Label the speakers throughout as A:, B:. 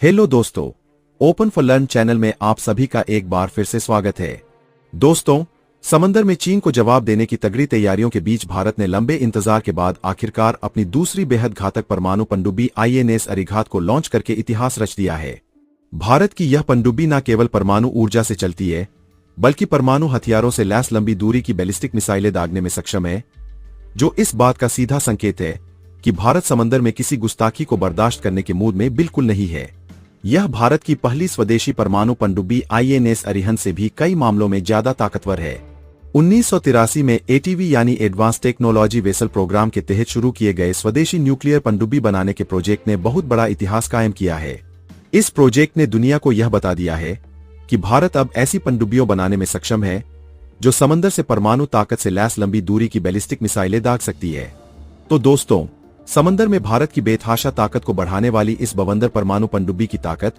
A: Hello दोस्तों, open for learn channel में आप सभी का एक बार फिर से स्वागत है। दोस्तों, समंदर में चीन को जवाब देने की तगड़ी तैयारियों के बीच भारत ने लंबे इंतजार के बाद आखिरकार अपनी दूसरी बेहद घातक परमाणु पनडुब्बी INS अरिघात को लॉन्च करके इतिहास रच दिया है। भारत की यह पनडुब्बी न केवल परमाणु ऊर्जा से चलती है, बल्कि परमाणु हथियारों से लैस लंबी दूरी की बैलिस्टिक मिसाइलें दागने में सक्षम है, जो इस बात का सीधा संकेत है कि भारत समंदर में किसी गुस्ताखी को बर्दाश्त करने के मूड में बिल्कुल नहीं है। यह भारत की पहली स्वदेशी परमाणु पनडुब्बी INS अरिहंत से भी कई मामलों में ज्यादा ताकतवर है। 1983 में ATV यानी एडवांस टेक्नोलॉजी वेसल प्रोग्राम के तहत शुरू किए गए स्वदेशी न्यूक्लियर पनडुब्बी बनाने के प्रोजेक्ट ने बहुत बड़ा इतिहास कायम किया है। इस प्रोजेक्ट ने दुनिया को यह बता दिया है कि भारत अब ऐसी पनडुब्बियों बनाने में सक्षम है जो समंदर से परमाणु ताकत से लैस लंबी दूरी की बैलिस्टिक मिसाइलें दाग सकती है। तो दोस्तों, समंदर में भारत की बेतहाशा ताकत को बढ़ाने वाली इस बवंदर परमाणु पनडुब्बी की ताकत,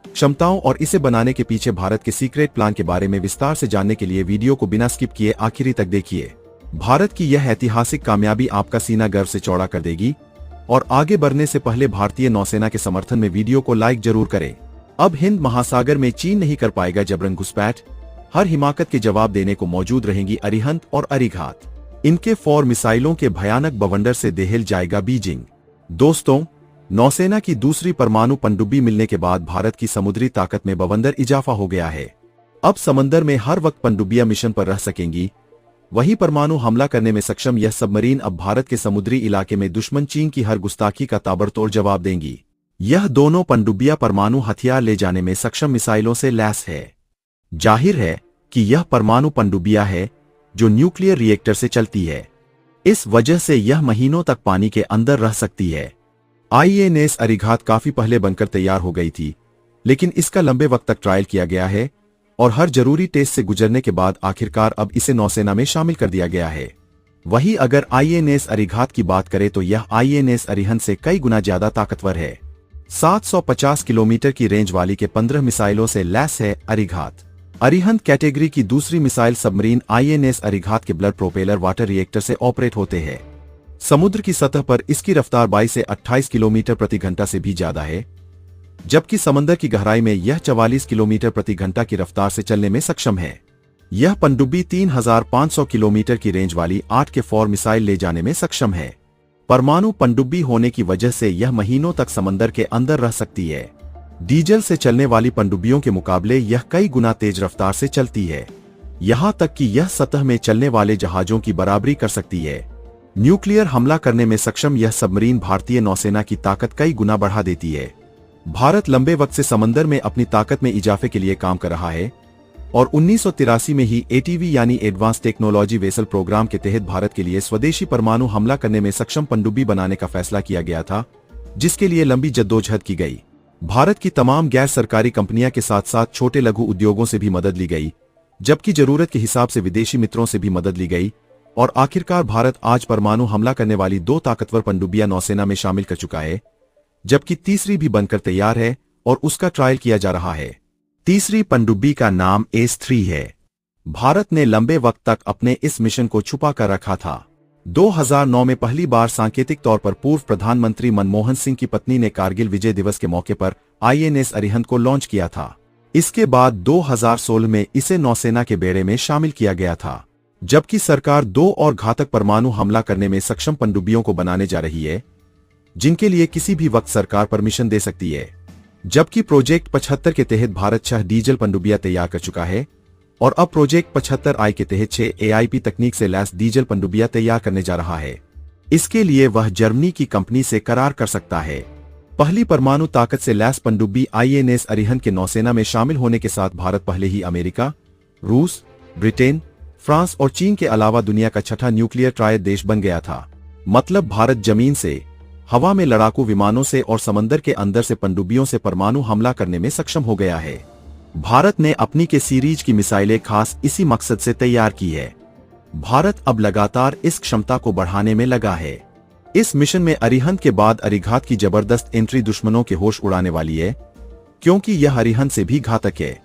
A: क्षमताओं और इसे बनाने के पीछे भारत के सीक्रेट प्लान के बारे में विस्तार से जानने के लिए वीडियो को बिना स्किप किए आखिरी तक देखिए। भारत की यह ऐतिहासिक कामयाबी आपका सीना गर्व से चौड़ा कर देगी। और आगे बढ़ने से पहले भारतीय नौसेना के समर्थन में वीडियो को लाइक जरूर करें। अब हिंद महासागर में चीन नहीं कर पाएगा जबरन घुसपैठ, हर हिमाकत के जवाब देने को मौजूद रहेंगी अरिहंत और अरिघात। इनके 4 मिसाइलों के भयानक बवंडर से दहल जाएगा बीजिंग। दोस्तों, नौसेना की दूसरी परमाणु पनडुब्बी मिलने के बाद भारत की समुद्री ताकत में बवंडर इजाफा हो गया है। अब समंदर में हर वक्त पनडुब्बियां मिशन पर रह सकेंगी। वही परमाणु हमला करने में सक्षम यह सबमरीन अब भारत के समुद्री इलाके में दुश्मन चीन की हर गुस्ताखी का ताबड़तोड़ जवाब देंगी। यह दोनों पनडुब्बियां परमाणु हथियार ले जाने में सक्षम मिसाइलों से लैस है। जाहिर है कि यह परमाणु पनडुब्बियां है जो न्यूक्लियर रिएक्टर से चलती है। इस वजह से यह महीनों तक पानी के अंदर रह सकती है। INS अरिघात काफी पहले बनकर तैयार हो गई थी, लेकिन इसका लंबे वक्त तक ट्रायल किया गया है और हर जरूरी टेस्ट से गुजरने के बाद आखिरकार अब इसे नौसेना में शामिल कर दिया गया है। वहीं अगर INS अरिघात की बात करें तो यह INS अरिहंत से कई गुना ज्यादा ताकतवर है। 750 किलोमीटर की रेंज वाली के 15 मिसाइलों से लैस है अरिघात। अरिहंत कैटेगरी की दूसरी मिसाइल सबमरीन INS अरिघात के ब्लड प्रोपेलर वाटर रिएक्टर से ऑपरेट होते हैं। समुद्र की सतह पर इसकी रफ्तार 22 से 28 किलोमीटर प्रति घंटा से भी ज्यादा है, जबकि समंदर की गहराई में यह 44 किलोमीटर प्रति घंटा की रफ्तार से चलने में सक्षम है। यह पनडुब्बी 3500 किलोमीटर की रेंज वाली 8 के 4 मिसाइल ले जाने में सक्षम है। परमाणु पनडुब्बी होने की वजह से यह महीनों तक समंदर के अंदर रह सकती है। डीजल से चलने वाली पनडुब्बियों के मुकाबले यह कई गुना तेज रफ्तार से चलती है, यहां तक कि यह सतह में चलने वाले जहाजों की बराबरी कर सकती है। न्यूक्लियर हमला करने में सक्षम यह सबमरीन भारतीय नौसेना की ताकत कई गुना बढ़ा देती है। भारत लंबे वक्त से समंदर में अपनी ताकत में इजाफे के लिए काम कर रहा है और 1983 में ही ATV यानी एडवांस टेक्नोलॉजी वेसल प्रोग्राम के तहत भारत के लिए स्वदेशी परमाणु हमला करने में सक्षम पनडुब्बी बनाने का फैसला किया गया था, जिसके लिए लंबी जद्दोजहद की गई। भारत की तमाम गैर सरकारी कंपनियां के साथ साथ छोटे लघु उद्योगों से भी मदद ली गई, जबकि जरूरत के हिसाब से विदेशी मित्रों से भी मदद ली गई और आखिरकार भारत आज परमाणु हमला करने वाली 2 ताकतवर पनडुब्बियां नौसेना में शामिल कर चुका है, जबकि तीसरी भी बनकर तैयार है और उसका ट्रायल किया जा रहा है। तीसरी पनडुब्बी का नाम ACE-3 है। भारत ने लंबे वक्त तक अपने इस मिशन को छुपा कर रखा था। 2009 में पहली बार सांकेतिक तौर पर पूर्व प्रधानमंत्री मनमोहन सिंह की पत्नी ने कारगिल विजय दिवस के मौके पर INS अरिहंत को लॉन्च किया था। इसके बाद 2016 में इसे नौसेना के बेड़े में शामिल किया गया था, जबकि सरकार 2 और घातक परमाणु हमला करने में सक्षम पनडुब्बियों को बनाने जा रही है, जिनके लिए किसी भी वक्त सरकार परमिशन दे सकती है। जबकि प्रोजेक्ट 75 के तहत भारत 6 डीजल पनडुब्बियां तैयार कर चुका है और अब प्रोजेक्ट 75I के तहत 6 AIP तकनीक से लैस डीजल पनडुब्बियां तैयार करने जा रहा है। इसके लिए वह जर्मनी की कंपनी से करार कर सकता है। पहली परमाणु ताकत से लैस पनडुब्बी INS अरिहंत के नौसेना में शामिल होने के साथ भारत पहले ही अमेरिका, रूस, ब्रिटेन, फ्रांस और चीन के अलावा दुनिया का 6ठा न्यूक्लियर ट्रायल देश बन गया था। मतलब भारत जमीन से, हवा में लड़ाकू विमानों से और समंदर के अंदर से पनडुब्बियों से परमाणु हमला करने में सक्षम हो गया है। भारत ने अपनी के सीरीज की मिसाइलें खास इसी मकसद से तैयार की है। भारत अब लगातार इस क्षमता को बढ़ाने में लगा है। इस मिशन में अरिहंत के बाद अरिघात की जबरदस्त एंट्री दुश्मनों के होश उड़ाने वाली है, क्योंकि यह अरिहंत से भी घातक है।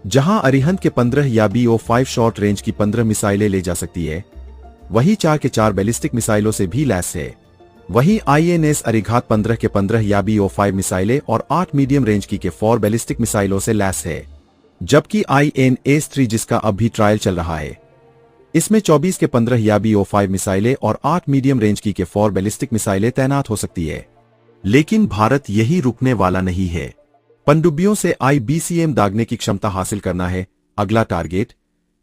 A: जहां अरिहंत के 15 या BO-5 शॉर्ट रेंज की 15 मिसाइलें ले जा सकती है, वही 4 के 4 बैलिस्टिक मिसाइलों से भी लैस है। वहीं INS अरिघात 15 के 15 याबी-O5 मिसाइलें और 8 मीडियम रेंज की के 4 बैलिस्टिक मिसाइलों से लैस है, जबकि INS 3 जिसका अब भी ट्रायल चल रहा है, इसमें 24 के 15 याबी-O5 मिसाइलें और 8 मीडियम रेंज की के 4 बैलिस्टिक मिसाइलें तैनात हो सकती है। लेकिन भारत यही रुकने वाला नहीं है। पनडुब्बियों से IBCM दागने की क्षमता हासिल करना है अगला टारगेट,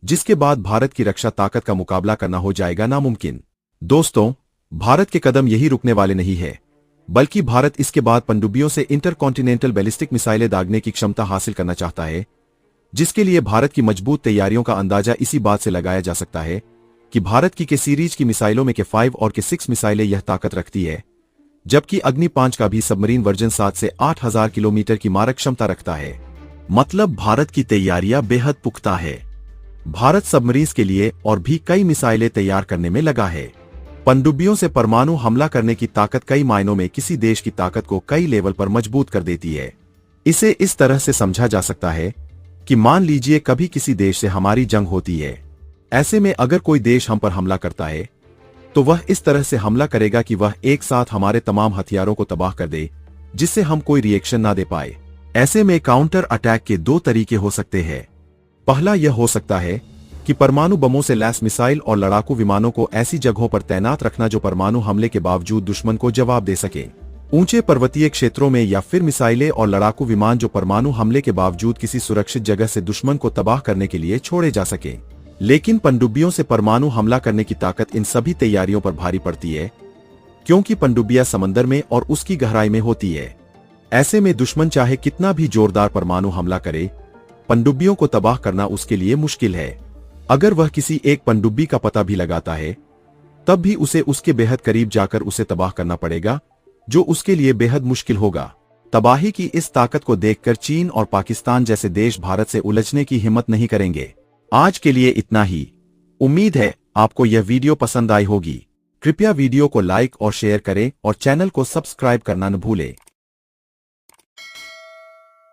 A: जिसके बाद भारत की रक्षा ताकत का मुकाबला करना हो जाएगा नामुमकिन। दोस्तों, भारत के कदम यही रुकने वाले नहीं है, बल्कि भारत इसके बाद पनडुब्बियों से इंटरकॉन्टिनेंटल बैलिस्टिक मिसाइलें दागने की क्षमता हासिल करना चाहता है, जिसके लिए भारत की मजबूत तैयारियों का अंदाजा इसी बात से लगाया जा सकता है कि भारत की के सीरीज की मिसाइलों में के 5 और के 6 मिसाइलें यह ताकत रखती है, जबकि अग्नि 5 का भी सबमरीन वर्जन 7 से 8,000 किलोमीटर की मारक क्षमता रखता है। मतलब भारत की तैयारियां बेहद पुख्ता है। भारत सबमरीन्स के लिए और भी कई मिसाइलें तैयार करने में लगा है। पनडुब्बियों से परमाणु हमला करने की ताकत कई मायनों में किसी देश की ताकत को कई लेवल पर मजबूत कर देती है। इसे इस तरह से समझा जा सकता है कि मान लीजिए कभी किसी देश से हमारी जंग होती है, ऐसे में अगर कोई देश हम पर हमला करता है तो वह इस तरह से हमला करेगा कि वह एक साथ हमारे तमाम हथियारों को तबाह कर दे, जिससे हम कोई रिएक्शन ना दे पाए। ऐसे में काउंटर अटैक के दो तरीके हो सकते हैं। पहला यह हो सकता है कि परमाणु बमों से लैस मिसाइल और लड़ाकू विमानों को ऐसी जगहों पर तैनात रखना जो परमाणु हमले के बावजूद दुश्मन को जवाब दे सके, ऊंचे पर्वतीय क्षेत्रों में, या फिर मिसाइलें और लड़ाकू विमान जो परमाणु हमले के बावजूद किसी सुरक्षित जगह से दुश्मन को तबाह करने के लिए छोड़े जा सके। लेकिन पनडुब्बियों से परमाणु हमला करने की ताकत इन सभी तैयारियों पर भारी पड़ती है, क्योंकि पनडुब्बियां समंदर में और उसकी गहराई में होती है। ऐसे में दुश्मन चाहे कितना भी जोरदार परमाणु हमला करे, पनडुब्बियों को तबाह करना उसके लिए मुश्किल है। अगर वह किसी एक पनडुब्बी का पता भी लगाता है, तब भी उसे उसके बेहद करीब जाकर उसे तबाह करना पड़ेगा, जो उसके लिए बेहद मुश्किल होगा। तबाही की इस ताकत को देखकर चीन और पाकिस्तान जैसे देश भारत से उलझने की हिम्मत नहीं करेंगे। आज के लिए इतना ही। उम्मीद है आपको यह वीडियो पसंद आई होगी। कृपया वीडियो को लाइक और शेयर करें और चैनल को सब्सक्राइब करना न भूलें।